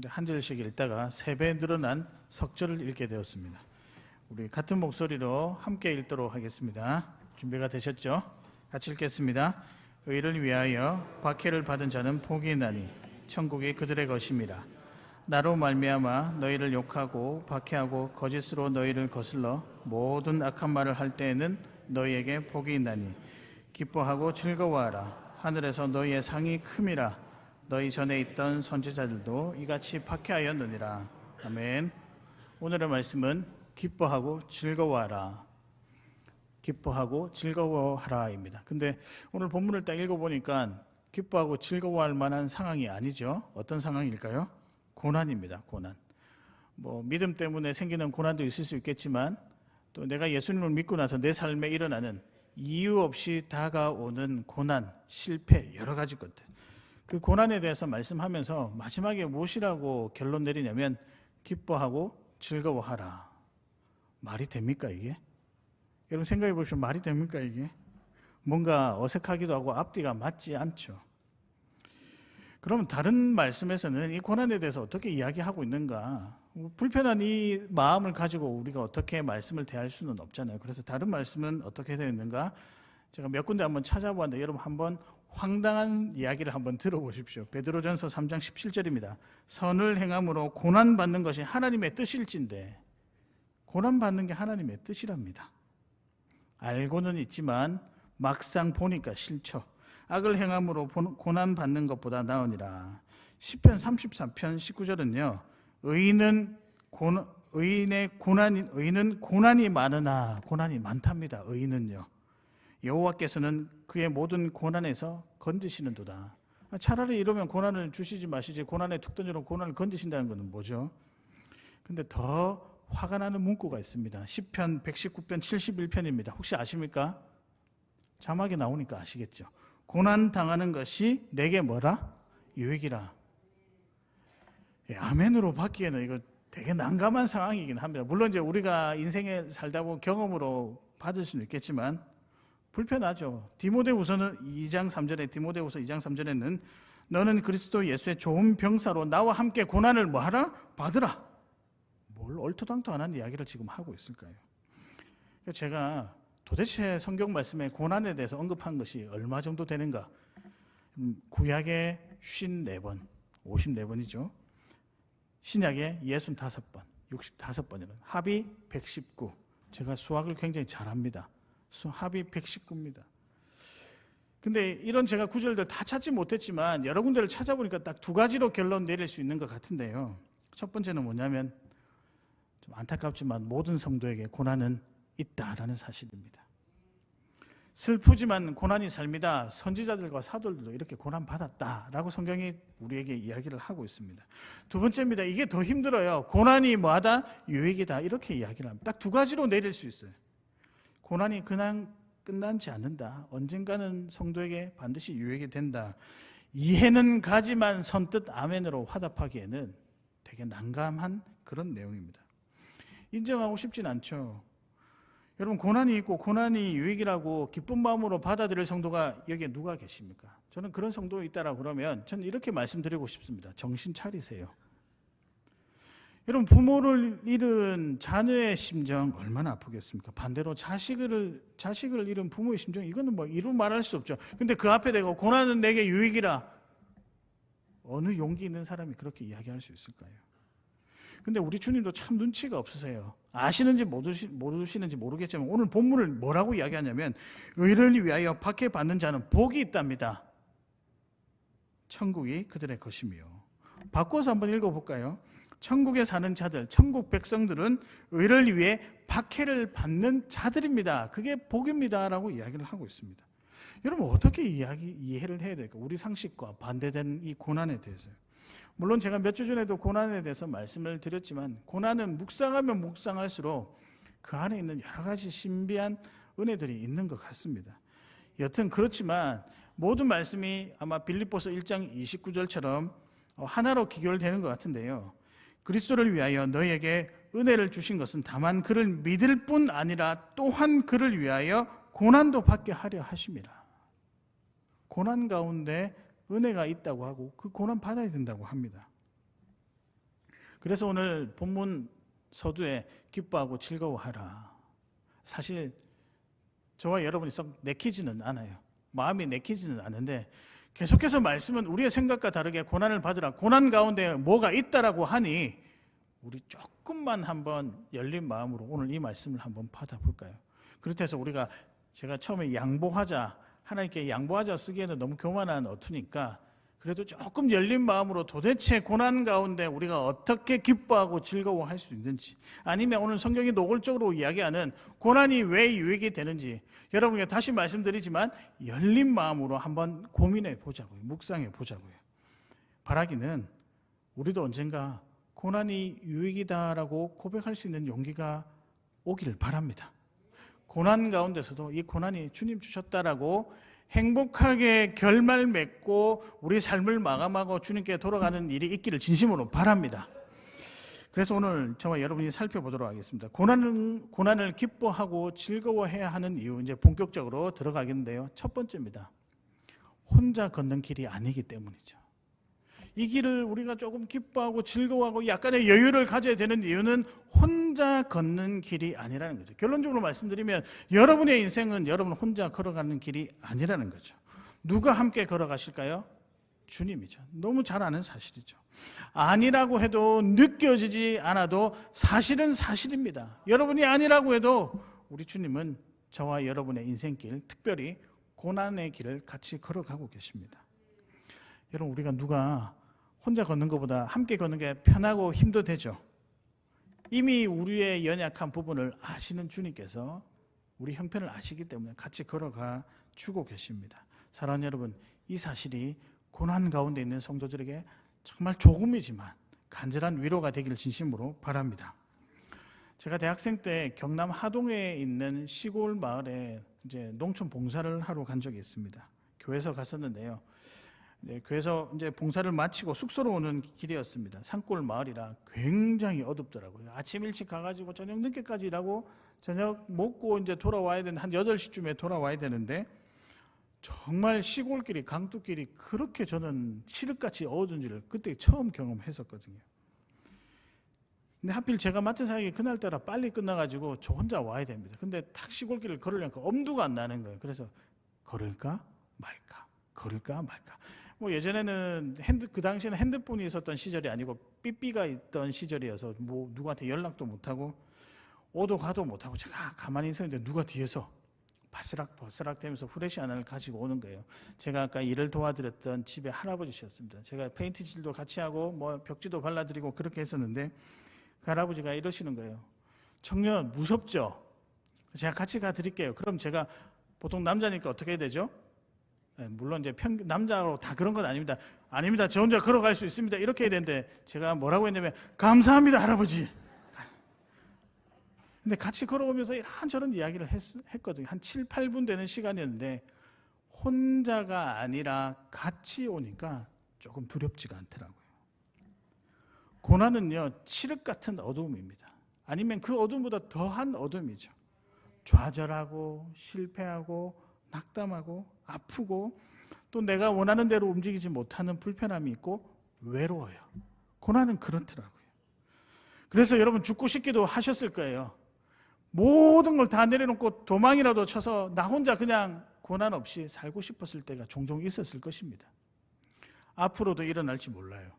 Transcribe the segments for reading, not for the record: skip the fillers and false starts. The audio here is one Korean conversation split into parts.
한 절씩 읽다가 3배 늘어난 석절을 읽게 되었습니다. 우리 같은 목소리로 함께 읽도록 하겠습니다. 준비가 되셨죠? 같이 읽겠습니다. 의를 위하여 박해를 받은 자는 복이 있나니 천국이 그들의 것임이라. 나로 말미암아 너희를 욕하고 박해하고 거짓으로 너희를 거슬러 모든 악한 말을 할 때에는 너희에게 복이 있나니 기뻐하고 즐거워하라. 하늘에서 너희의 상이 큼이라. 너희 전에 있던 선지자들도 이같이 박해하였느니라. 아멘. 오늘의 말씀은 기뻐하고 즐거워하라. 기뻐하고 즐거워하라입니다. 근데 오늘 본문을 딱 읽어보니까 기뻐하고 즐거워할 만한 상황이 아니죠. 어떤 상황일까요? 고난입니다. 고난. 믿음 때문에 생기는 고난도 있을 수 있겠지만 또 내가 예수님을 믿고 나서 내 삶에 일어나는 이유 없이 다가오는 고난, 실패, 여러 가지 것들. 그 고난에 대해서 말씀하면서 마지막에 무엇이라고 결론 내리냐면 기뻐하고 즐거워하라. 말이 됩니까 이게? 여러분 생각해 보시면 말이 됩니까 이게? 뭔가 어색하기도 하고 앞뒤가 맞지 않죠. 그럼 다른 말씀에서는 이 고난에 대해서 어떻게 이야기하고 있는가? 불편한 이 마음을 가지고 우리가 어떻게 말씀을 대할 수는 없잖아요. 그래서 다른 말씀은 어떻게 되어 있는가? 제가 몇 군데 한번 찾아보았는데 여러분 한번 황당한 이야기를 한번 들어보십시오. 베드로전서 3장 17절입니다. 선을 행함으로 고난받는 것이 하나님의 뜻일진데, 고난받는 게 하나님의 뜻이랍니다. 알고는 있지만 막상 보니까 싫죠. 악을 행함으로 고난받는 것보다 나으니라. 시편 33편 19절은요. 의인은 고난이 많으나, 고난이 많답니다. 의인은요. 여호와께서는 그의 모든 고난에서 건지시는도다. 차라리 이러면 고난을 주시지 마시지, 고난에 툭 던져놓고 고난을 건지신다는 것은 뭐죠? 근데 더 화가 나는 문구가 있습니다. 시편 119편 71편입니다. 혹시 아십니까? 자막에 나오니까 아시겠죠? 고난 당하는 것이 내게 뭐라? 유익이라. 아멘으로 받기에는 이거 되게 난감한 상황이긴 합니다. 물론 이제 우리가 인생에 살다 보면 경험으로 받을 수는 있겠지만 불편하죠. 디모데후서는 2장 3절에 디모데후서 2장 3절에는 너는 그리스도 예수의 좋은 병사로 나와 함께 고난을 뭐하라? 받으라. 뭘 얼토당토하는 이야기를 지금 하고 있을까요? 제가 도대체 성경 말씀에 고난에 대해서 언급한 것이 얼마 정도 되는가? 구약에 54번, 54번이죠. 신약에 65번, 65번이라는 합이 119. 제가 수학을 굉장히 잘합니다. 합이 119입니다. 근데 이런 제가 구절들 다 찾지 못했지만 여러 군데를 찾아보니까 딱 2가지로 결론 내릴 수 있는 것 같은데요. 첫 번째는 뭐냐면 좀 안타깝지만 모든 성도에게 고난은 있다라는 사실입니다. 슬프지만 고난이 삶이다. 선지자들과 사도들도 이렇게 고난 받았다라고 성경이 우리에게 이야기를 하고 있습니다. 두 번째입니다. 이게 더 힘들어요. 고난이 뭐하다? 유익이다. 이렇게 이야기를 합니다. 딱 2가지로 내릴 수 있어요. 고난이 그냥 끝나지 않는다. 언젠가는 성도에게 반드시 유익이 된다. 이해는 가지만 선뜻 아멘으로 화답하기에는 되게 난감한 그런 내용입니다. 인정하고 싶진 않죠. 여러분 고난이 있고 고난이 유익이라고 기쁜 마음으로 받아들일 성도가 여기에 누가 계십니까? 저는 그런 성도가 있다라고 그러면 저는 이렇게 말씀드리고 싶습니다. 정신 차리세요. 여러분 부모를 잃은 자녀의 심정 얼마나 아프겠습니까? 반대로 자식을 잃은 부모의 심정, 이거는 이루 말할 수 없죠. 근데 그 앞에 대고 고난은 내게 유익이라, 어느 용기 있는 사람이 그렇게 이야기할 수 있을까요? 근데 우리 주님도 참 눈치가 없으세요. 아시는지 모르시는지 모르겠지만 오늘 본문을 뭐라고 이야기하냐면 의를 위하여 박해받는 자는 복이 있답니다. 천국이 그들의 것이며. 바꿔서 한번 읽어볼까요? 천국에 사는 자들, 천국 백성들은 의를 위해 박해를 받는 자들입니다. 그게 복입니다 라고 이야기를 하고 있습니다. 여러분 어떻게 이해를 해야 될까? 우리 상식과 반대된 이 고난에 대해서요. 물론 제가 몇 주 전에도 고난에 대해서 말씀을 드렸지만 고난은 묵상하면 묵상할수록 그 안에 있는 여러 가지 신비한 은혜들이 있는 것 같습니다. 여튼 그렇지만 모든 말씀이 아마 빌립보서 1장 29절처럼 하나로 기결되는 것 같은데요. 그리스도를 위하여 너희에게 은혜를 주신 것은 다만 그를 믿을 뿐 아니라 또한 그를 위하여 고난도 받게 하려 하심이라. 고난 가운데 은혜가 있다고 하고 그 고난 받아야 된다고 합니다. 그래서 오늘 본문 서두에 기뻐하고 즐거워하라. 사실 저와 여러분이 썩 내키지는 않아요. 마음이 내키지는 않은데 계속해서 말씀은 우리의 생각과 다르게 고난을 받으라. 고난 가운데 뭐가 있다라고 하니 우리 조금만 한번 열린 마음으로 오늘 이 말씀을 한번 받아볼까요? 그렇다고 해서 제가 처음에 양보하자, 하나님께 양보하자 쓰기에는 너무 교만한 어투니까 그래도 조금 열린 마음으로 도대체 고난 가운데 우리가 어떻게 기뻐하고 즐거워할 수 있는지, 아니면 오늘 성경이 노골적으로 이야기하는 고난이 왜 유익이 되는지 여러분께 다시 말씀드리지만 열린 마음으로 한번 고민해 보자고요. 묵상해 보자고요. 바라기는 우리도 언젠가 고난이 유익이다라고 고백할 수 있는 용기가 오기를 바랍니다. 고난 가운데서도 이 고난이 주님 주셨다라고 행복하게 결말 맺고 우리 삶을 마감하고 주님께 돌아가는 일이 있기를 진심으로 바랍니다. 그래서 오늘 저와 여러분이 살펴보도록 하겠습니다. 고난을 기뻐하고 즐거워해야 하는 이유, 이제 본격적으로 들어가겠는데요. 첫 번째입니다. 혼자 걷는 길이 아니기 때문이죠. 이 길을 우리가 조금 기뻐하고 즐거워하고 약간의 여유를 가져야 되는 이유는 혼자 걷는 길이 아니라는 거죠. 결론적으로 말씀드리면 여러분의 인생은 여러분 혼자 걸어가는 길이 아니라는 거죠. 누가 함께 걸어가실까요? 주님이죠. 너무 잘 아는 사실이죠. 아니라고 해도 느껴지지 않아도 사실은 사실입니다. 여러분이 아니라고 해도 우리 주님은 저와 여러분의 인생길, 특별히 고난의 길을 같이 걸어가고 계십니다. 여러분, 우리가 누가 혼자 걷는 것보다 함께 걷는 게 편하고 힘도 되죠. 이미 우리의 연약한 부분을 아시는 주님께서 우리 형편을 아시기 때문에 같이 걸어가 주고 계십니다. 사랑하는 여러분, 이 사실이 고난 가운데 있는 성도들에게 정말 조금이지만 간절한 위로가 되기를 진심으로 바랍니다. 제가 대학생 때 경남 하동에 있는 시골 마을에 이제 농촌 봉사를 하러 간 적이 있습니다. 교회에서 갔었는데요. 교회에서 이제 봉사를 마치고 숙소로 오는 길이었습니다. 산골 마을이라 굉장히 어둡더라고요. 아침 일찍 가가지고 저녁 늦게까지 일하고 저녁 먹고 이제 돌아와야 되는 한 8시쯤에 돌아와야 되는데 정말 시골길이, 강둑길이 그렇게 저는 칠흑같이 어두운지를 그때 처음 경험했었거든요. 근데 하필 제가 맡은 사역이 그날따라 빨리 끝나가지고 저 혼자 와야 됩니다. 근데 탁 시골길을 걸으려니까 엄두가 안 나는 거예요. 그래서 걸을까 말까, 걸을까 말까. 뭐 예전에는 그 당시에는 핸드폰이 있었던 시절이 아니고 삐삐가 있던 시절이어서 뭐 누구한테 연락도 못하고 오도 가도 못하고 제가 가만히 있었는데 누가 뒤에서 바스락바스락 되면서 후레쉬 하나를 가지고 오는 거예요. 제가 아까 일을 도와드렸던 집의 할아버지셨습니다. 제가 페인트 칠도 같이 하고 뭐 벽지도 발라드리고 그렇게 했었는데 그 할아버지가 이러시는 거예요. 청년 무섭죠? 제가 같이 가드릴게요. 그럼 제가 보통 남자니까 어떻게 해야 되죠? 물론 이제 남자로 다 그런 건 아닙니다. 아닙니다. 저 혼자 걸어갈 수 있습니다. 이렇게 해야 되는데 제가 뭐라고 했냐면 감사합니다 할아버지. 근데 같이 걸어오면서 이런저런 이야기를 했거든요. 한 7, 8분 되는 시간이었는데 혼자가 아니라 같이 오니까 조금 두렵지가 않더라고요. 고난은요, 칠흑 같은 어두움입니다. 아니면 그 어두움보다 더한 어둠이죠. 좌절하고 실패하고 낙담하고 아프고 또 내가 원하는 대로 움직이지 못하는 불편함이 있고 외로워요. 고난은 그렇더라고요. 그래서 여러분 죽고 싶기도 하셨을 거예요. 모든 걸 다 내려놓고 도망이라도 쳐서 나 혼자 그냥 고난 없이 살고 싶었을 때가 종종 있었을 것입니다. 앞으로도 일어날지 몰라요.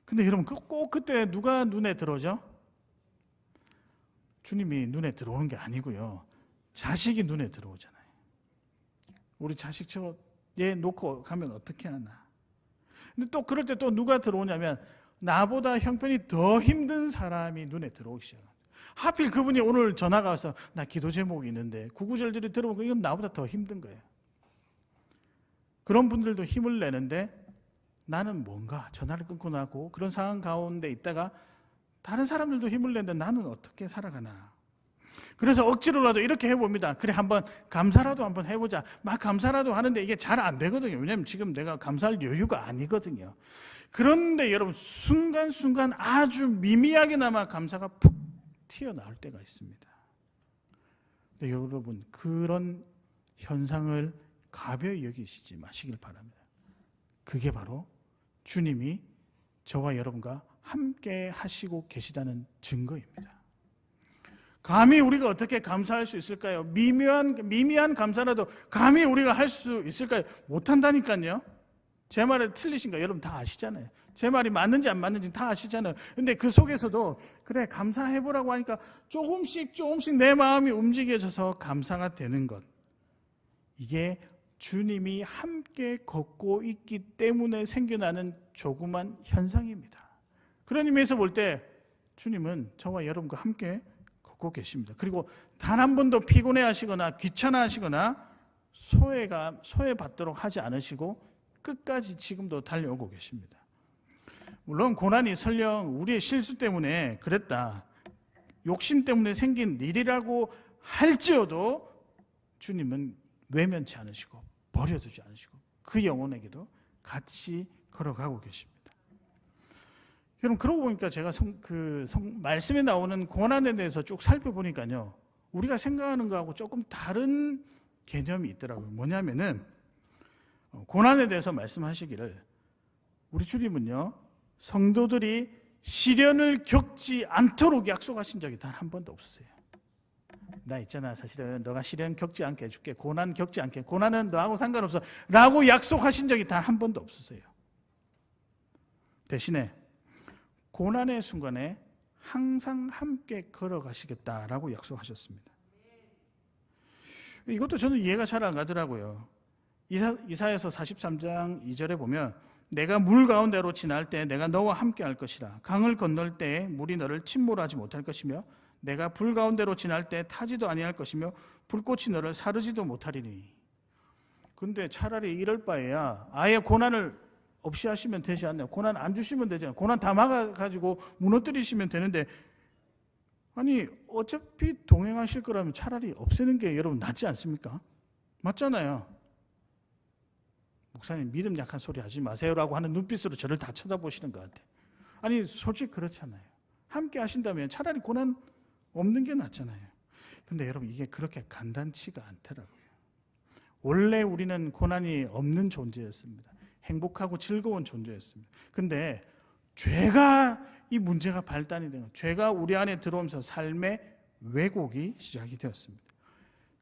근데 여러분 꼭 그때 누가 눈에 들어오죠? 주님이 눈에 들어오는 게 아니고요. 자식이 눈에 들어오잖아요. 우리 자식 얘 놓고 가면 어떻게 하나. 근데 또 그럴 때 또 누가 들어오냐면 나보다 형편이 더 힘든 사람이 눈에 들어오기 시작합니다. 하필 그분이 오늘 전화가 와서 나 기도 제목이 있는데 구구절절이 들어보고 이건 나보다 더 힘든 거예요. 그런 분들도 힘을 내는데 나는 뭔가 전화를 끊고 나고 그런 상황 가운데 있다가 다른 사람들도 힘을 내는데 나는 어떻게 살아가나. 그래서 억지로라도 이렇게 해봅니다. 그래 한번 감사라도 한번 해보자. 막 감사라도 하는데 이게 잘 안 되거든요. 왜냐하면 지금 내가 감사할 여유가 아니거든요. 그런데 여러분 순간순간 아주 미미하게나마 감사가 푹 튀어나올 때가 있습니다. 근데 여러분 그런 현상을 가벼이 여기시지 마시길 바랍니다. 그게 바로 주님이 저와 여러분과 함께 하시고 계시다는 증거입니다. 감히 우리가 어떻게 감사할 수 있을까요? 미미한 감사라도 감히 우리가 할 수 있을까요? 못한다니까요. 제 말이 틀리신가? 여러분 다 아시잖아요. 제 말이 맞는지 안 맞는지 다 아시잖아요. 근데 그 속에서도 그래 감사해보라고 하니까 조금씩 내 마음이 움직여져서 감사가 되는 것. 이게 주님이 함께 걷고 있기 때문에 생겨나는 조그만 현상입니다. 그런 의미에서 볼 때 주님은 저와 여러분과 함께 걷고 계십니다. 그리고 단 한 번도 피곤해하시거나 귀찮아하시거나 소외받도록 하지 않으시고 끝까지 지금도 달려오고 계십니다. 물론 고난이 설령 우리의 실수 때문에 그랬다, 욕심 때문에 생긴 일이라고 할지어도 주님은 외면치 않으시고 버려두지 않으시고 그 영혼에게도 같이 걸어가고 계십니다. 여러분 그러고 보니까 제가 말씀에 나오는 고난에 대해서 쭉 살펴보니까요, 우리가 생각하는 거하고 조금 다른 개념이 있더라고요. 뭐냐면은 고난에 대해서 말씀하시기를 우리 주님은요, 성도들이 시련을 겪지 않도록 약속하신 적이 단 한 번도 없으세요. 나 있잖아, 사실은 너가 시련 겪지 않게 해줄게, 고난 겪지 않게, 고난은 너하고 상관없어 라고 약속하신 적이 단 한 번도 없으세요. 대신에 고난의 순간에 항상 함께 걸어가시겠다라고 약속하셨습니다. 이것도 저는 이해가 잘 안 가더라고요. 이사야서 43장 2절에 보면 내가 물 가운데로 지날 때 내가 너와 함께 할 것이라. 강을 건널 때에 물이 너를 침몰하지 못할 것이며 내가 불 가운데로 지날 때 타지도 아니할 것이며 불꽃이 너를 사르지도 못하리니. 근데 차라리 이럴 바에야 아예 고난을 없이 하시면 되지 않나요? 고난 안 주시면 되잖아요. 고난 다 막아가지고 무너뜨리시면 되는데, 아니 어차피 동행하실 거라면 차라리 없애는 게 여러분 낫지 않습니까? 맞잖아요. 목사님 믿음 약한 소리 하지 마세요라고 하는 눈빛으로 저를 다 쳐다보시는 것 같아요. 아니 솔직히 그렇잖아요. 함께 하신다면 차라리 고난 없는 게 낫잖아요. 근데 여러분 이게 그렇게 간단치가 않더라고요. 원래 우리는 고난이 없는 존재였습니다. 행복하고 즐거운 존재였습니다. 근데 죄가 이 문제가 발단이 된 거예요. 죄가 우리 안에 들어오면서 삶의 왜곡이 시작이 되었습니다.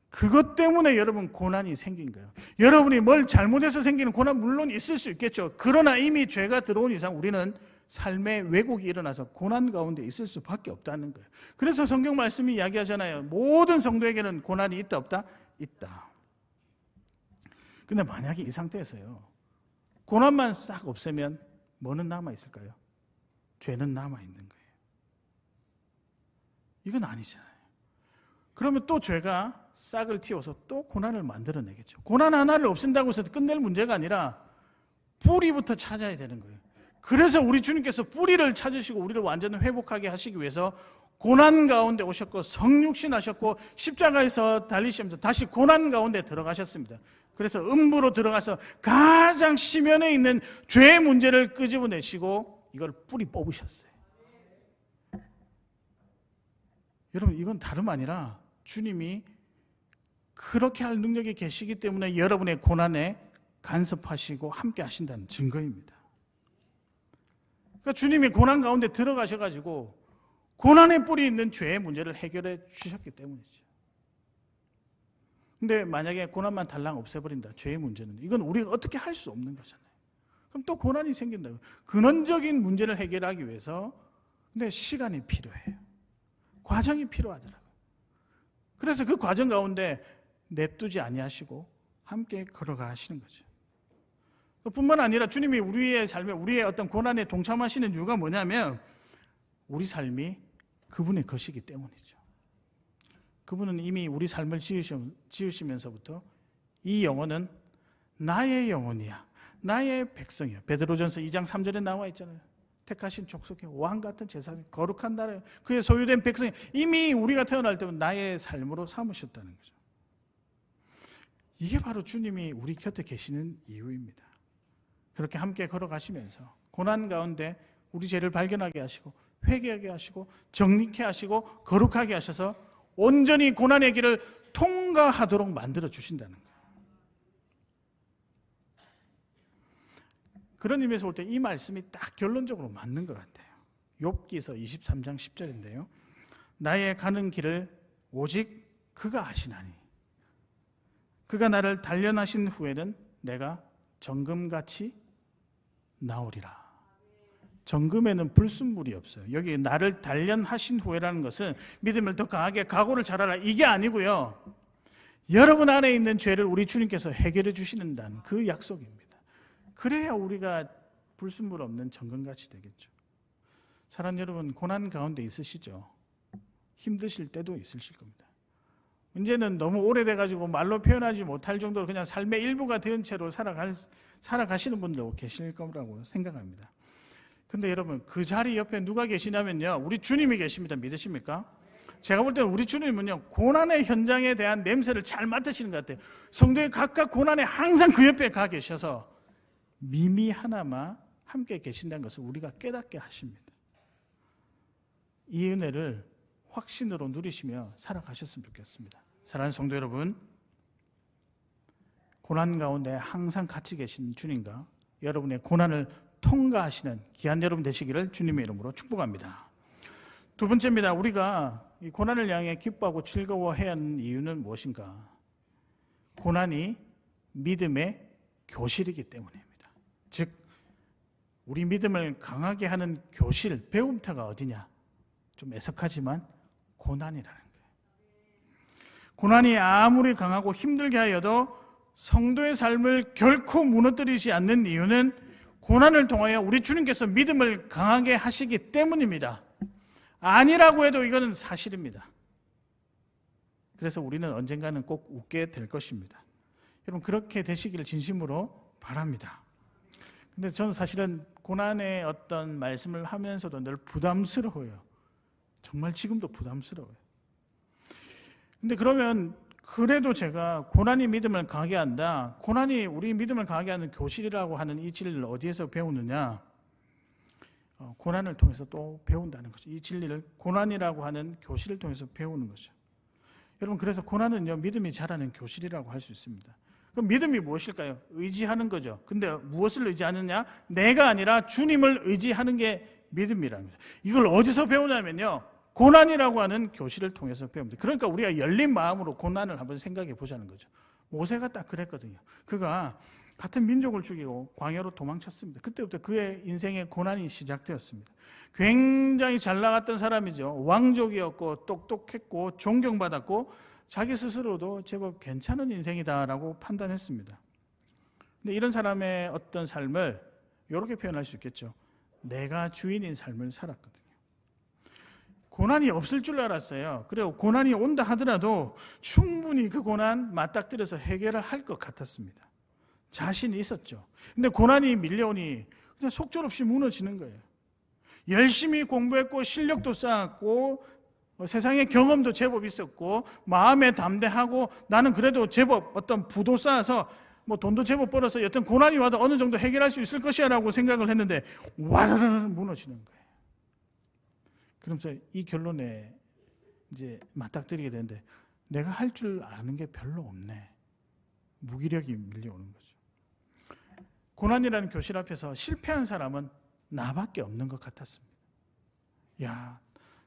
그것 때문에 여러분 고난이 생긴 거예요. 여러분이 뭘 잘못해서 생기는 고난 물론 있을 수 있겠죠. 그러나 이미 죄가 들어온 이상 우리는 삶의 왜곡이 일어나서 고난 가운데 있을 수밖에 없다는 거예요. 그래서 성경 말씀이 이야기하잖아요. 모든 성도에게는 고난이 있다 없다? 있다. 근데 만약에 이 상태에서요, 고난만 싹 없애면 뭐는 남아있을까요? 죄는 남아있는 거예요. 이건 아니잖아요. 그러면 또 죄가 싹을 틔워서 또 고난을 만들어내겠죠. 고난 하나를 없앤다고 해서 끝낼 문제가 아니라 뿌리부터 찾아야 되는 거예요. 그래서 우리 주님께서 뿌리를 찾으시고 우리를 완전히 회복하게 하시기 위해서 고난 가운데 오셨고 성육신 하셨고 십자가에서 달리시면서 다시 고난 가운데 들어가셨습니다. 그래서 음부로 들어가서 가장 심연에 있는 죄의 문제를 끄집어내시고 이걸 뿌리 뽑으셨어요. 여러분 이건 다름 아니라 주님이 그렇게 할 능력이 계시기 때문에 여러분의 고난에 간섭하시고 함께 하신다는 증거입니다. 그러니까 주님이 고난 가운데 들어가셔가지고 고난의 뿌리 있는 죄의 문제를 해결해 주셨기 때문이죠. 근데 만약에 고난만 달랑 없애버린다, 죄의 문제는, 이건 우리가 어떻게 할 수 없는 거잖아요. 그럼 또 고난이 생긴다고. 근원적인 문제를 해결하기 위해서 근데 시간이 필요해요. 과정이 필요하더라고요. 그래서 그 과정 가운데 냅두지 아니하시고 함께 걸어가시는 거죠. 뿐만 아니라 주님이 우리의 삶에, 우리의 어떤 고난에 동참하시는 이유가 뭐냐면 우리 삶이 그분의 것이기 때문이죠. 그분은 이미 우리 삶을 지으시면서부터 이 영혼은 나의 영혼이야, 나의 백성이야. 베드로전서 2장 3절에 나와 있잖아요. 택하신 족속의 왕 같은 제사장, 거룩한 나라에 그의 소유된 백성이 이미 우리가 태어날 때부터 나의 삶으로 삼으셨다는 거죠. 이게 바로 주님이 우리 곁에 계시는 이유입니다. 그렇게 함께 걸어가시면서 고난 가운데 우리 죄를 발견하게 하시고 회개하게 하시고 정립케 하시고 거룩하게 하셔서 온전히 고난의 길을 통과하도록 만들어 주신다는 거예요. 그런 의미에서 볼 때 이 말씀이 딱 결론적으로 맞는 것 같아요. 욥기서 23장 10절인데요. 나의 가는 길을 오직 그가 아시나니 그가 나를 단련하신 후에는 내가 정금같이 나오리라. 정금에는 불순물이 없어요. 여기 나를 단련하신 후에라는 것은 믿음을 더 강하게 각오를 잘하라 이게 아니고요. 여러분 안에 있는 죄를 우리 주님께서 해결해 주시는다는 그 약속입니다. 그래야 우리가 불순물 없는 정금같이 되겠죠. 사랑하는 여러분, 고난 가운데 있으시죠? 힘드실 때도 있으실 겁니다. 이제는 너무 오래돼가지고 말로 표현하지 못할 정도로 그냥 삶의 일부가 된 채로 살아가시는 분도 계실 거라고 생각합니다. 근데 여러분, 그 자리 옆에 누가 계시냐면요, 우리 주님이 계십니다. 믿으십니까? 제가 볼 때는 우리 주님은요, 고난의 현장에 대한 냄새를 잘 맡으시는 것 같아요. 성도의 각각 고난에 항상 그 옆에 가 계셔서 미미 하나마 함께 계신다는 것을 우리가 깨닫게 하십니다. 이 은혜를 확신으로 누리시며 살아가셨으면 좋겠습니다. 사랑하는 성도 여러분, 고난 가운데 항상 같이 계신 주님과 여러분의 고난을 통과하시는 귀한 여러분 되시기를 주님의 이름으로 축복합니다. 두 번째입니다. 우리가 이 고난을 향해 기뻐하고 즐거워해야 하는 이유는 무엇인가? 고난이 믿음의 교실이기 때문입니다. 즉, 우리 믿음을 강하게 하는 교실, 배움터가 어디냐? 좀 애석하지만 고난이라는 거예요. 고난이 아무리 강하고 힘들게 하여도 성도의 삶을 결코 무너뜨리지 않는 이유는 고난을 통하여 우리 주님께서 믿음을 강하게 하시기 때문입니다. 아니라고 해도 이거는 사실입니다. 그래서 우리는 언젠가는 꼭 웃게 될 것입니다. 여러분, 그렇게 되시기를 진심으로 바랍니다. 근데 저는 사실은 고난의 어떤 말씀을 하면서도 늘 부담스러워요. 정말 지금도 부담스러워요. 근데 그러면 그래도 제가 고난이 믿음을 강하게 한다, 고난이 우리 믿음을 강하게 하는 교실이라고 하는 이 진리를 어디에서 배우느냐? 고난을 통해서 또 배운다는 거죠. 이 진리를 고난이라고 하는 교실을 통해서 배우는 거죠. 여러분, 그래서 고난은요, 믿음이 자라는 교실이라고 할 수 있습니다. 그럼 믿음이 무엇일까요? 의지하는 거죠. 근데 무엇을 의지하느냐? 내가 아니라 주님을 의지하는 게 믿음이라는 거죠. 이걸 어디서 배우냐면요, 고난이라고 하는 교실을 통해서 배웁니다. 그러니까 우리가 열린 마음으로 고난을 한번 생각해 보자는 거죠. 모세가 딱 그랬거든요. 그가 같은 민족을 죽이고 광야로 도망쳤습니다. 그때부터 그의 인생의 고난이 시작되었습니다. 굉장히 잘 나갔던 사람이죠. 왕족이었고 똑똑했고 존경받았고 자기 스스로도 제법 괜찮은 인생이다라고 판단했습니다. 근데 이런 사람의 어떤 삶을 이렇게 표현할 수 있겠죠. 내가 주인인 삶을 살았거든요. 고난이 없을 줄 알았어요. 그리고 고난이 온다 하더라도 충분히 그 고난 맞닥뜨려서 해결을 할 것 같았습니다. 자신이 있었죠. 근데 고난이 밀려오니 그냥 속절없이 무너지는 거예요. 열심히 공부했고 실력도 쌓았고 세상의 경험도 제법 있었고 마음에 담대하고 나는 그래도 제법 어떤 부도 쌓아서 돈도 제법 벌어서 여튼 고난이 와도 어느 정도 해결할 수 있을 것이야 라고 생각을 했는데 와르르 무너지는 거예요. 그러면서 이 결론에 이제 맞닥뜨리게 되는데 내가 할 줄 아는 게 별로 없네. 무기력이 밀려오는 거죠. 고난이라는 교실 앞에서 실패한 사람은 나밖에 없는 것 같았습니다. 야,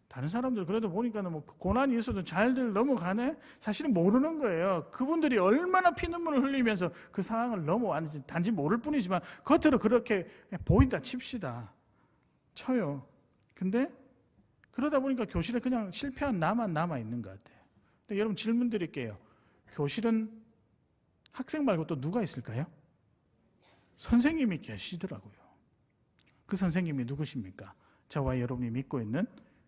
다른 사람들 그래도 보니까는 고난이 있어도 잘들 넘어가네? 사실은 모르는 거예요. 그분들이 얼마나 피눈물을 흘리면서 그 상황을 넘어왔는지 단지 모를 뿐이지만 겉으로 그렇게 보인다 칩시다. 쳐요. 근데 그러다 보니까 교실에 그냥 실패한 나만 남아있는 것 같아요. 근데 여러분 질문 드릴게요. 교실은 학생 말고 또 누가 있을까요? 선생님이 계시더라고요. 그 선생님이 누구십니까? 저와 여러분이 믿고 있는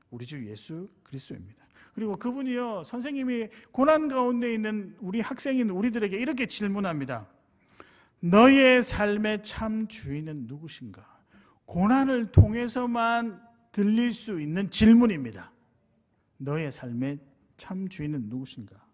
우리 주 예수 그리스도입니다. 그리고 그분이요, 선생님이 고난 가운데 있는 우리 학생인 우리들에게 이렇게 질문합니다. 너의 삶의 참 주인은 누구신가? 고난을 통해서만 들릴 수 있는 질문입니다. 너의 삶의 참 주인은 누구신가?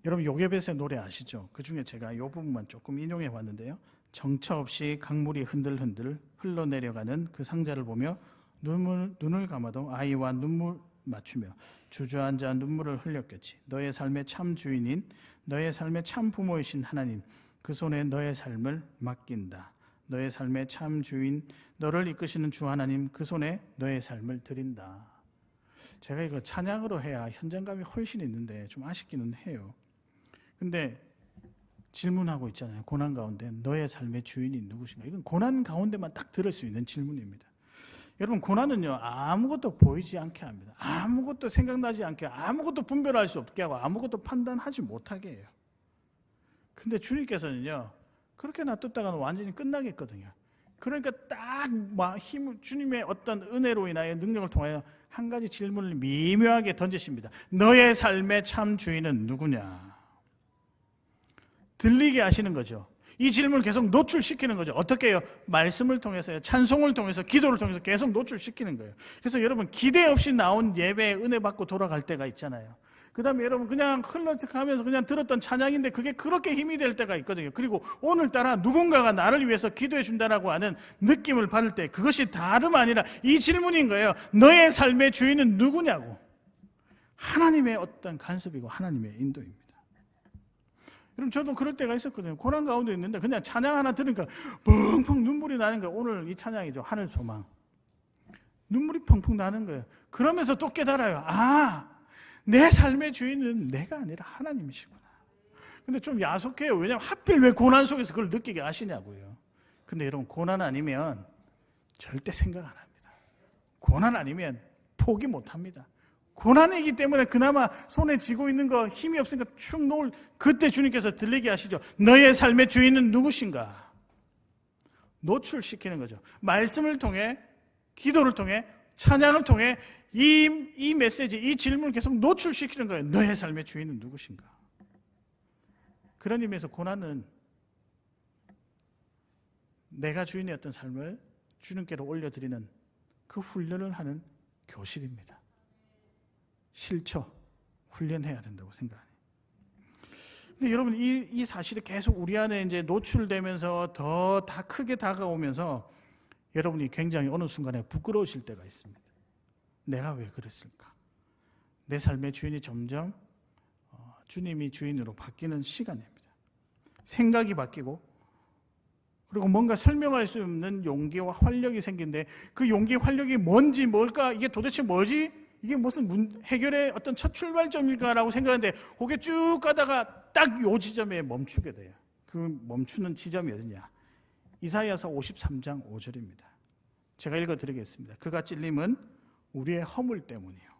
여러분 요괴벳의 노래 아시죠? 그 중에 제가 이 부분만 조금 인용해 봤는데요. 정처 없이 강물이 흔들흔들 흘러내려가는 그 상자를 보며 눈을 감아도 아이와 눈물 맞추며 주저앉아 눈물을 흘렸겠지. 너의 삶의 참 주인인 너의 삶의 참 부모이신 하나님, 그 손에 너의 삶을 맡긴다. 너의 삶의 참 주인, 너를 이끄시는 주 하나님, 그 손에 너의 삶을 드린다. 제가 이거 찬양으로 해야 현장감이 훨씬 있는데 좀 아쉽기는 해요. 근데 질문하고 있잖아요. 고난 가운데 너의 삶의 주인이 누구신가? 이건 고난 가운데만 딱 들을 수 있는 질문입니다. 여러분, 고난은요, 아무것도 보이지 않게 합니다. 아무것도 생각나지 않게, 아무것도 분별할 수 없게 하고, 아무것도 판단하지 못하게 해요. 근데 주님께서는요, 그렇게 놔뒀다가는 완전히 끝나겠거든요. 그러니까 딱 주님의 어떤 은혜로 인하여 능력을 통하여 한 가지 질문을 미묘하게 던지십니다. 너의 삶의 참 주인은 누구냐? 들리게 하시는 거죠. 이 질문을 계속 노출시키는 거죠. 어떻게 해요? 말씀을 통해서요. 찬송을 통해서, 기도를 통해서 계속 노출시키는 거예요. 그래서 여러분, 기대 없이 나온 예배에 은혜 받고 돌아갈 때가 있잖아요. 그 다음에 여러분, 그냥 흘러가면서 그냥 들었던 찬양인데 그게 그렇게 힘이 될 때가 있거든요. 그리고 오늘따라 누군가가 나를 위해서 기도해 준다라고 하는 느낌을 받을 때, 그것이 다름 아니라 이 질문인 거예요. 너의 삶의 주인은 누구냐고. 하나님의 어떤 간섭이고 하나님의 인도입니다. 여러분, 저도 그럴 때가 있었거든요. 고난 가운데 있는데 그냥 찬양 하나 들으니까 펑펑 눈물이 나는 거예요. 오늘 이 찬양이죠. 하늘 소망. 눈물이 펑펑 나는 거예요. 그러면서 또 깨달아요. 내 삶의 주인은 내가 아니라 하나님이시구나. 근데 좀 야속해요. 왜냐하면 하필 왜 고난 속에서 그걸 느끼게 하시냐고요. 근데 여러분, 고난 아니면 절대 생각 안 합니다. 고난 아니면 포기 못 합니다. 고난이기 때문에 그나마 손에 쥐고 있는 거 힘이 없으니까 축 놓을, 그때 주님께서 들리게 하시죠. 너의 삶의 주인은 누구신가? 노출시키는 거죠. 말씀을 통해, 기도를 통해, 찬양을 통해 이 메시지, 이 질문을 계속 노출시키는 거예요. 너의 삶의 주인은 누구신가? 그런 의미에서 고난은 내가 주인이었던 삶을 주님께로 올려드리는 그 훈련을 하는 교실입니다. 실처 훈련해야 된다고 생각해요. 근데 여러분, 이 사실이 계속 우리 안에 이제 노출되면서 더 크게 다가오면서 여러분이 굉장히 어느 순간에 부끄러우실 때가 있습니다. 내가 왜 그랬을까? 내 삶의 주인이 점점 주님이 주인으로 바뀌는 시간입니다. 생각이 바뀌고, 그리고 뭔가 설명할 수 없는 용기와 활력이 생긴데, 그 용기, 활력이 뭔지, 뭘까, 이게 도대체 뭐지? 이게 무슨 해결의 어떤 첫 출발점일까라고 생각하는데, 거기에 쭉 가다가 딱 요 지점에 멈추게 돼요. 그 멈추는 지점이 어디냐? 이사야서 53장 5절입니다. 제가 읽어드리겠습니다. 그가 찔림은 우리의 허물 때문이요,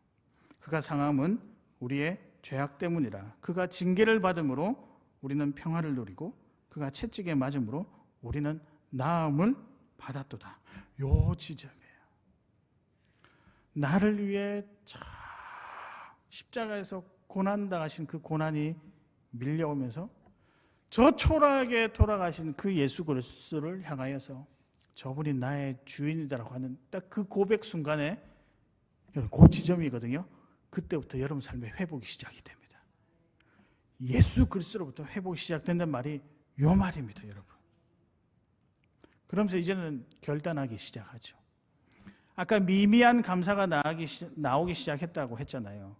그가 상함은 우리의 죄악 때문이라. 그가 징계를 받음으로 우리는 평화를 누리고 그가 채찍에 맞음으로 우리는 나음을 받았도다. 요 지점이에요. 나를 위해 십자가에서 고난당하신 그 고난이 밀려오면서 저 초라하게 돌아가신 그 예수 그리스도를 향하여서 저분이 나의 주인이다라고 하는 딱 그 고백 순간에, 그 지점이거든요. 그때부터 여러분 삶의 회복이 시작이 됩니다. 예수 그리스도로부터 회복이 시작된다는 말이 요 말입니다, 여러분. 그러면서 이제는 결단하기 시작하죠. 아까 미미한 감사가 나오기 시작했다고 했잖아요.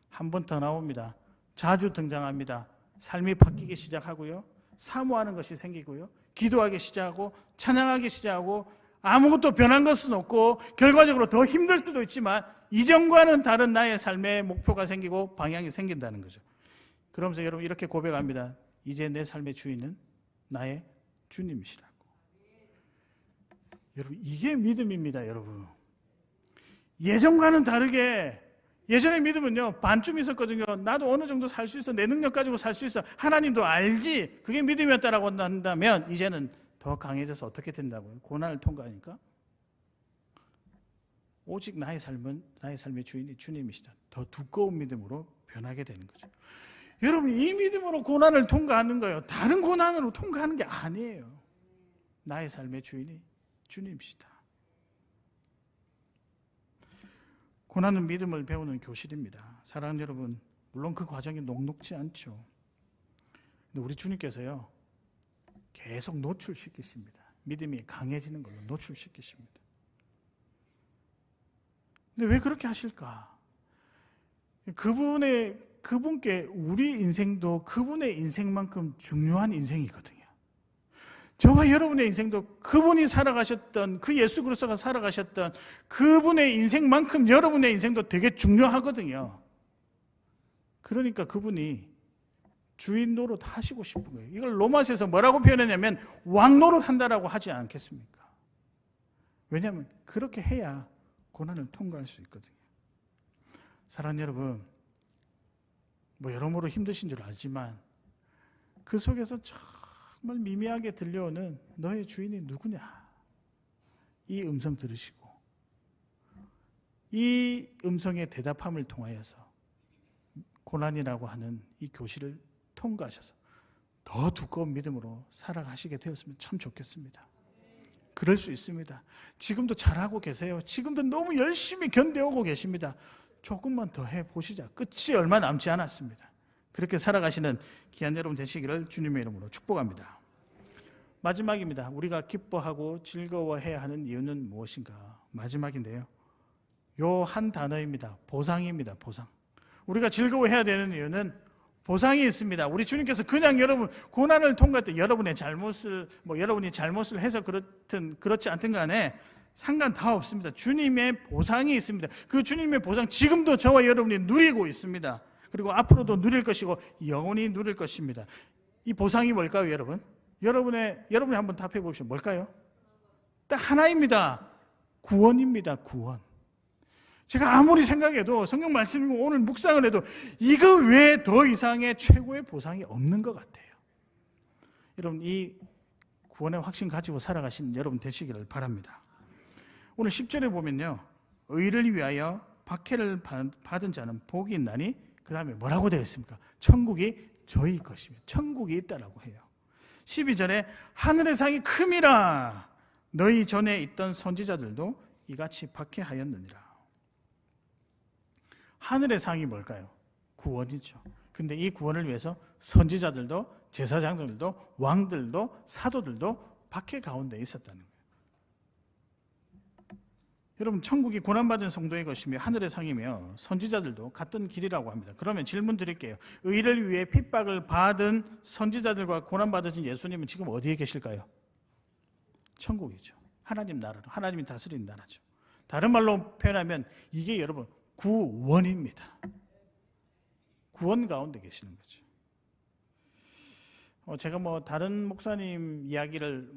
한 번 더 나옵니다. 자주 등장합니다. 삶이 바뀌기 시작하고요, 사모하는 것이 생기고요, 기도하기 시작하고 찬양하기 시작하고, 아무것도 변한 것은 없고 결과적으로 더 힘들 수도 있지만 이전과는 다른 나의 삶의 목표가 생기고 방향이 생긴다는 거죠. 그러면서 여러분 이렇게 고백합니다. 이제 내 삶의 주인은 나의 주님이시라고. 여러분, 이게 믿음입니다. 여러분, 예전과는 다르게, 예전의 믿음은요 반쯤 있었거든요. 나도 어느 정도 살 수 있어, 내 능력 가지고 살 수 있어, 하나님도 알지, 그게 믿음이었다라고 한다면 이제는 더 강해져서 어떻게 된다고요? 고난을 통과하니까 오직 나의 삶의 주인이 주님이시다. 더 두꺼운 믿음으로 변하게 되는 거죠. 여러분, 이 믿음으로 고난을 통과하는 거예요. 다른 고난으로 통과하는 게 아니에요. 나의 삶의 주인이 주님이시다. 고난은 믿음을 배우는 교실입니다. 사랑하는 여러분, 물론 그 과정이 녹록지 않죠. 근데 우리 주님께서요 계속 노출시키십니다. 믿음이 강해지는 걸로 노출시키십니다. 근데 왜 그렇게 하실까? 그분께 우리 인생도 그분의 인생만큼 중요한 인생이거든요. 저와 여러분의 인생도 그분이 살아가셨던, 그 예수 그리스도가 살아가셨던 그분의 인생만큼 여러분의 인생도 되게 중요하거든요. 그러니까 그분이 주인 노릇 하시고 싶은 거예요. 이걸 로마서에서 뭐라고 표현했냐면 왕 노릇 한다라고 하지 않겠습니까? 왜냐하면 그렇게 해야 고난을 통과할 수 있거든요. 사랑하는 여러분, 여러모로 힘드신 줄 알지만 그 속에서 정말 미미하게 들려오는 너의 주인이 누구냐, 이 음성 들으시고 이 음성의 대답함을 통하여서 고난이라고 하는 이 교실을 통과하셔서 더 두꺼운 믿음으로 살아가시게 되었으면 참 좋겠습니다. 그럴 수 있습니다. 지금도 잘하고 계세요. 지금도 너무 열심히 견뎌오고 계십니다. 조금만 더 해보시자. 끝이 얼마 남지 않았습니다. 그렇게 살아가시는 귀한 여러분 되시기를 주님의 이름으로 축복합니다. 마지막입니다. 우리가 기뻐하고 즐거워해야 하는 이유는 무엇인가? 마지막인데요, 요 한 단어입니다. 보상입니다. 보상. 우리가 즐거워해야 되는 이유는 보상이 있습니다. 우리 주님께서 그냥 여러분 고난을 통과할 때 여러분이 잘못을 해서 그렇지 않든 간에 상관 다 없습니다. 주님의 보상이 있습니다. 그 주님의 보상 지금도 저와 여러분이 누리고 있습니다. 그리고 앞으로도 누릴 것이고 영원히 누릴 것입니다. 이 보상이 뭘까요, 여러분? 여러분이 한번 답해 보십시오. 뭘까요? 딱 하나입니다. 구원입니다. 구원. 제가 아무리 생각해도 성경 말씀이고 오늘 묵상을 해도 이거 외에 더 이상의 최고의 보상이 없는 것 같아요. 여러분, 이 구원의 확신 가지고 살아가신 여러분 되시기를 바랍니다. 오늘 10절에 보면요, 의를 위하여 박해를 받은 자는 복이 있나니 그 다음에 뭐라고 되어 있습니까? 천국이 저희 것이며 천국이 있다라고 해요. 12절에 하늘의 상이 큼이라 너희 전에 있던 선지자들도 이같이 박해하였느니라. 하늘의 상이 뭘까요? 구원이죠. 근데 이 구원을 위해서 선지자들도 제사장들도 왕들도 사도들도 박해 가운데 있었다는 거예요. 여러분, 천국이 고난받은 성도의 것이며 하늘의 상이며 선지자들도 갔던 길이라고 합니다. 그러면 질문 드릴게요. 의를 위해 핍박을 받은 선지자들과 고난받으신 예수님은 지금 어디에 계실까요? 천국이죠. 하나님 나라로, 하나님이 다스리는 나라죠. 다른 말로 표현하면 이게 여러분 구원입니다. 구원 가운데 계시는 거죠. 제가 다른 목사님 이야기를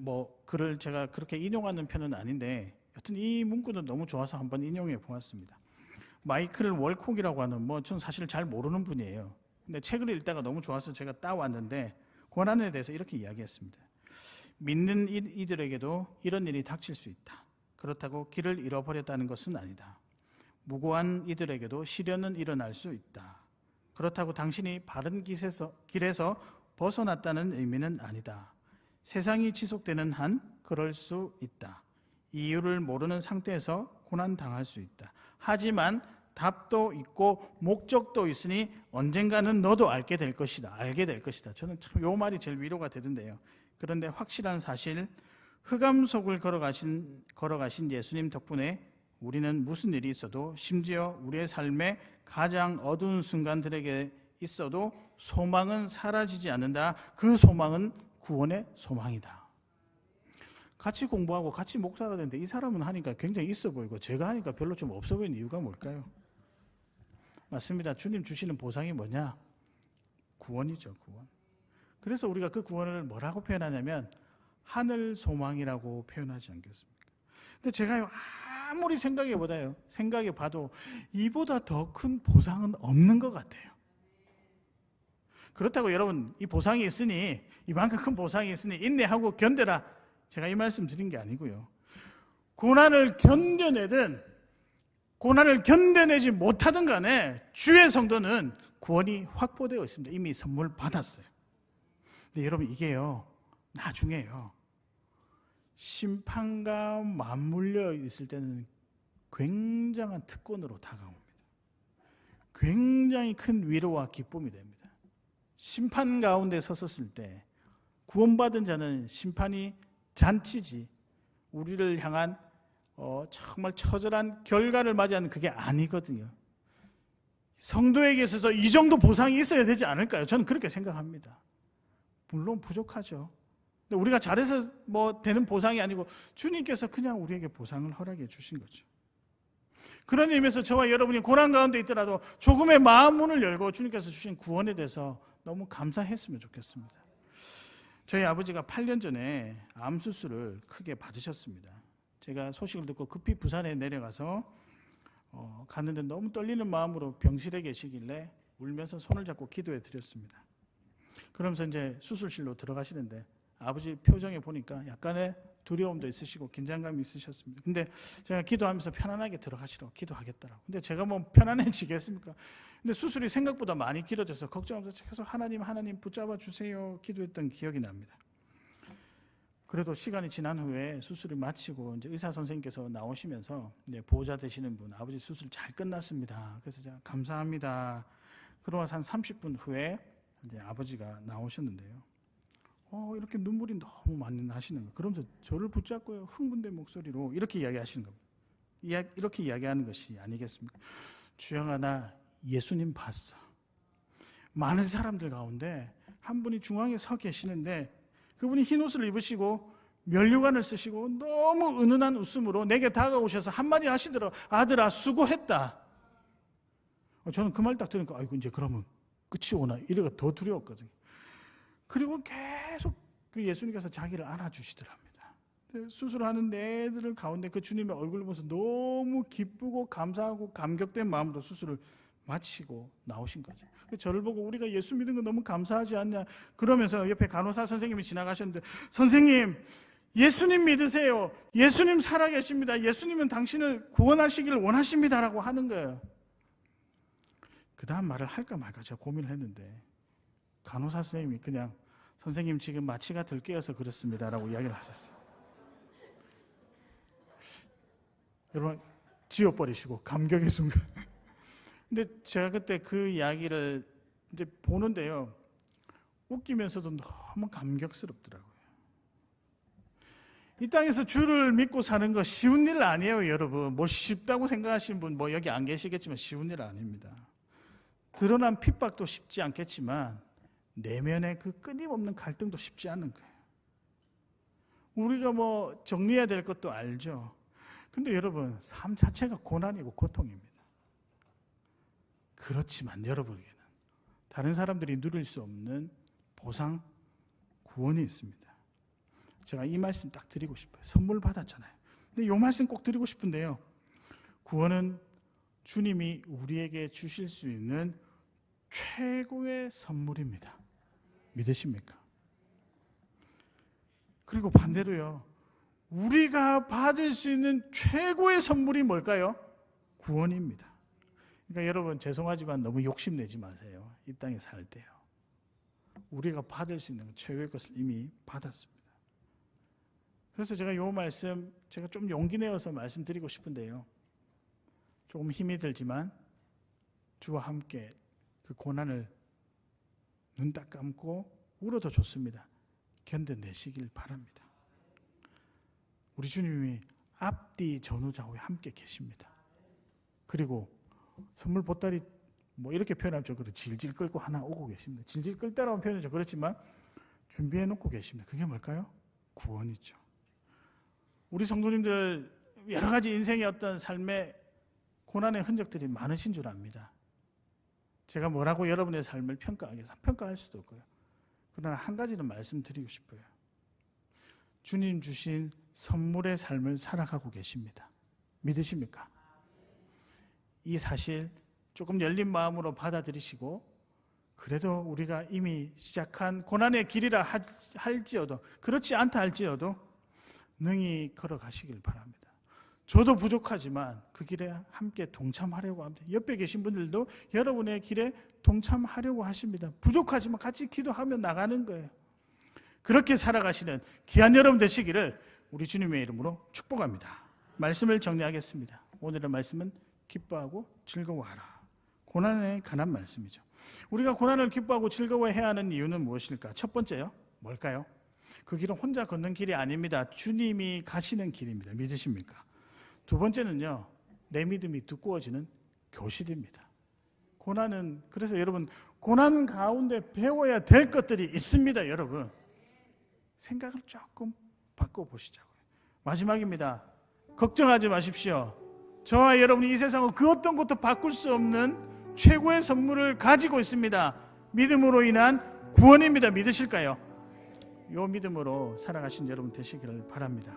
글을 제가 그렇게 인용하는 편은 아닌데 여튼 이 문구는 너무 좋아서 한번 인용해 보았습니다. 마이클 월콕이라고 하는 전 사실 잘 모르는 분이에요. 근데 책을 읽다가 너무 좋아서 제가 따왔는데 고난에 대해서 이렇게 이야기했습니다. 믿는 이들에게도 이런 일이 닥칠 수 있다. 그렇다고 길을 잃어버렸다는 것은 아니다. 무고한 이들에게도 시련은 일어날 수 있다. 그렇다고 당신이 바른 길에서 벗어났다는 의미는 아니다. 세상이 지속되는 한 그럴 수 있다. 이유를 모르는 상태에서 고난당할 수 있다. 하지만 답도 있고 목적도 있으니 언젠가는 너도 알게 될 것이다. 저는 참 이 말이 제일 위로가 되던데요. 그런데 확실한 사실, 흑암 속을 걸어가신 예수님 덕분에 우리는 무슨 일이 있어도, 심지어 우리의 삶의 가장 어두운 순간들에게 있어도 소망은 사라지지 않는다. 그 소망은 구원의 소망이다. 같이 공부하고 같이 목사가 되는데 이 사람은 하니까 굉장히 있어 보이고 제가 하니까 별로 좀 없어 보이는 이유가 뭘까요? 맞습니다. 주님 주시는 보상이 뭐냐? 구원이죠, 구원. 그래서 우리가 그 구원을 뭐라고 표현하냐면 하늘 소망이라고 표현하지 않겠습니까? 근데 제가 아무리 생각해 봐도 이보다 더 큰 보상은 없는 것 같아요. 그렇다고 여러분, 이 보상이 있으니, 이만큼 큰 보상이 있으니 인내하고 견뎌라, 제가 이 말씀 드린 게 아니고요. 고난을 견뎌내지 못하든 간에 주의 성도는 구원이 확보되어 있습니다. 이미 선물 받았어요. 근데 여러분, 이게요, 나중에요, 심판과 맞물려 있을 때는 굉장한 특권으로 다가옵니다. 굉장히 큰 위로와 기쁨이 됩니다. 심판 가운데 섰었을 때 구원받은 자는 심판이 잔치지, 우리를 향한 정말 처절한 결과를 맞이하는 그게 아니거든요. 성도에게 있어서 이 정도 보상이 있어야 되지 않을까요? 저는 그렇게 생각합니다. 물론 부족하죠. 근데 우리가 잘해서 뭐 되는 보상이 아니고 주님께서 그냥 우리에게 보상을 허락해 주신 거죠. 그런 의미에서 저와 여러분이 고난 가운데 있더라도 조금의 마음 문을 열고 주님께서 주신 구원에 대해서 너무 감사했으면 좋겠습니다. 저희 아버지가 8년 전에 암 수술을 크게 받으셨습니다. 제가 소식을 듣고 급히 부산에 내려가서 갔는데 너무 떨리는 마음으로 병실에 계시길래 울면서 손을 잡고 기도해 드렸습니다. 그러면서 이제 수술실로 들어가시는데 아버지 표정에 보니까 약간의 두려움도 있으시고 긴장감이 있으셨습니다. 근데 제가 기도하면서 편안하게 들어가시라고 기도하겠다라고. 근데 제가 뭐 편안해지겠습니까? 근데 수술이 생각보다 많이 길어져서 걱정하면서 계속 하나님 붙잡아 주세요 기도했던 기억이 납니다. 그래도 시간이 지난 후에 수술을 마치고 이제 의사 선생님께서 나오시면서 이제 보호자 되시는 분, 아버지 수술 잘 끝났습니다. 그래서 제가 감사합니다. 그러고 한 30분 후에 이제 아버지가 나오셨는데요. 이렇게 눈물이 너무 많이 나시는 거예요. 그러면서 저를 붙잡고요, 흥분된 목소리로 이렇게 이야기하시는 겁니다. 이렇게 이야기하는 것이 아니겠습니까? 주영아, 나 예수님 봤어. 많은 사람들 가운데 한 분이 중앙에 서 계시는데 그분이 흰 옷을 입으시고 면류관을 쓰시고 너무 은은한 웃음으로 내게 다가오셔서 한마디 하시더라고요. 아들아, 수고했다. 저는 그 말 딱 들으니까 아이고 이제 그러면 끝이 오나 이래가 더 두려웠거든요. 그리고 계속 그 예수님께서 자기를 안아주시더랍니다. 수술하는 애들 가운데 그 주님의 얼굴을 보면서 너무 기쁘고 감사하고 감격된 마음으로 수술을 마치고 나오신 거죠. 저를 보고 우리가 예수 믿은 거 너무 감사하지 않냐 그러면서 옆에 간호사 선생님이 지나가셨는데, 선생님 예수님 믿으세요. 예수님 살아계십니다. 예수님은 당신을 구원하시기를 원하십니다라고 하는 거예요. 그 다음 말을 할까 말까 제가 고민을 했는데 간호사 선생님이 그냥 선생님 지금 마취가 덜 깨어서 그렇습니다라고 이야기를 하셨어요. 여러분 지워버리시고 감격의 순간. 근데 제가 그때 그 이야기를 이제 보는데요, 웃기면서도 너무 감격스럽더라고요. 이 땅에서 주를 믿고 사는 거 쉬운 일 아니에요, 여러분. 뭐 쉽다고 생각하시는 분 뭐 여기 안 계시겠지만 쉬운 일 아닙니다. 드러난 핍박도 쉽지 않겠지만 내면의 그 끊임없는 갈등도 쉽지 않은 거예요. 우리가 뭐 정리해야 될 것도 알죠. 근데 여러분, 삶 자체가 고난이고 고통입니다. 그렇지만 여러분에게는 다른 사람들이 누릴 수 없는 보상, 구원이 있습니다. 제가 이 말씀 딱 드리고 싶어요. 선물 받았잖아요. 근데 이 말씀 꼭 드리고 싶은데요, 구원은 주님이 우리에게 주실 수 있는 최고의 선물입니다. 믿으십니까? 그리고 반대로요, 우리가 받을 수 있는 최고의 선물이 뭘까요? 구원입니다. 그러니까 여러분 죄송하지만 너무 욕심내지 마세요. 이 땅에 살 때요. 우리가 받을 수 있는 최고의 것을 이미 받았습니다. 그래서 제가 이 말씀 제가 좀 용기 내어서 말씀드리고 싶은데요, 조금 힘이 들지만 주와 함께 그 고난을 눈 딱 감고 울어도 좋습니다. 견뎌내시길 바랍니다. 우리 주님이 앞뒤 전후좌우에 함께 계십니다. 그리고 선물 보따리 뭐 이렇게 표현하면 좀 그래, 질질 끌고 하나 오고 계십니다. 질질 끌다라는 표현은 좀 그렇지만 준비해 놓고 계십니다. 그게 뭘까요? 구원이죠. 우리 성도님들 여러 가지 인생의 어떤 삶의 고난의 흔적들이 많으신 줄 압니다. 제가 뭐라고 여러분의 삶을 평가할 수도 없고요. 그러나 한 가지는 말씀드리고 싶어요. 주님 주신 선물의 삶을 살아가고 계십니다. 믿으십니까? 이 사실 조금 열린 마음으로 받아들이시고, 그래도 우리가 이미 시작한 고난의 길이라 할지어도, 그렇지 않다 할지어도 능히 걸어가시길 바랍니다. 저도 부족하지만 그 길에 함께 동참하려고 합니다. 옆에 계신 분들도 여러분의 길에 동참하려고 하십니다. 부족하지만 같이 기도하며 나가는 거예요. 그렇게 살아가시는 귀한 여러분 되시기를 우리 주님의 이름으로 축복합니다. 말씀을 정리하겠습니다. 오늘의 말씀은 기뻐하고 즐거워하라. 고난에 관한 말씀이죠. 우리가 고난을 기뻐하고 즐거워해야 하는 이유는 무엇일까? 첫 번째요, 뭘까요? 그 길은 혼자 걷는 길이 아닙니다. 주님이 가시는 길입니다. 믿으십니까? 두 번째는요, 내 믿음이 두꺼워지는 교실입니다. 고난은, 그래서 여러분 고난 가운데 배워야 될 것들이 있습니다. 여러분 생각을 조금 바꿔보시자고요. 마지막입니다. 걱정하지 마십시오. 저와 여러분이 이 세상을 그 어떤 것도 바꿀 수 없는 최고의 선물을 가지고 있습니다. 믿음으로 인한 구원입니다. 믿으실까요? 이 믿음으로 살아가신 여러분 되시기를 바랍니다.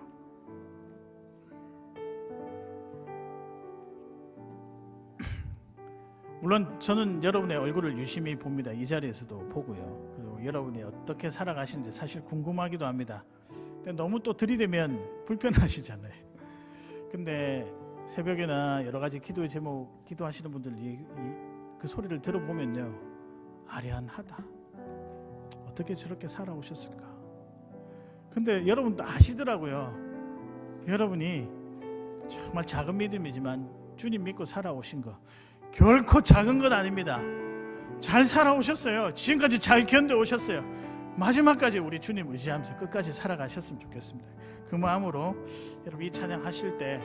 물론 저는 여러분의 얼굴을 유심히 봅니다. 이 자리에서도 보고요. 그리고 여러분이 어떻게 살아가시는지 사실 궁금하기도 합니다. 근데 너무 또 들이대면 불편하시잖아요. 근데 새벽에나 여러 가지 기도의 제목 기도하시는 분들 그 소리를 들어보면요, 아련하다. 어떻게 저렇게 살아오셨을까? 근데 여러분도 아시더라고요. 여러분이 정말 작은 믿음이지만 주님 믿고 살아오신 거 결코 작은 것 아닙니다. 잘 살아오셨어요. 지금까지 잘 견뎌오셨어요. 마지막까지 우리 주님 의지하면서 끝까지 살아가셨으면 좋겠습니다. 그 마음으로 여러분 이 찬양 하실 때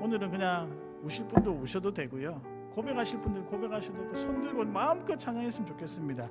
오늘은 그냥 우실 분도 우셔도 되고요, 고백하실 분들 고백하셔도 되고, 손 들고 마음껏 찬양했으면 좋겠습니다.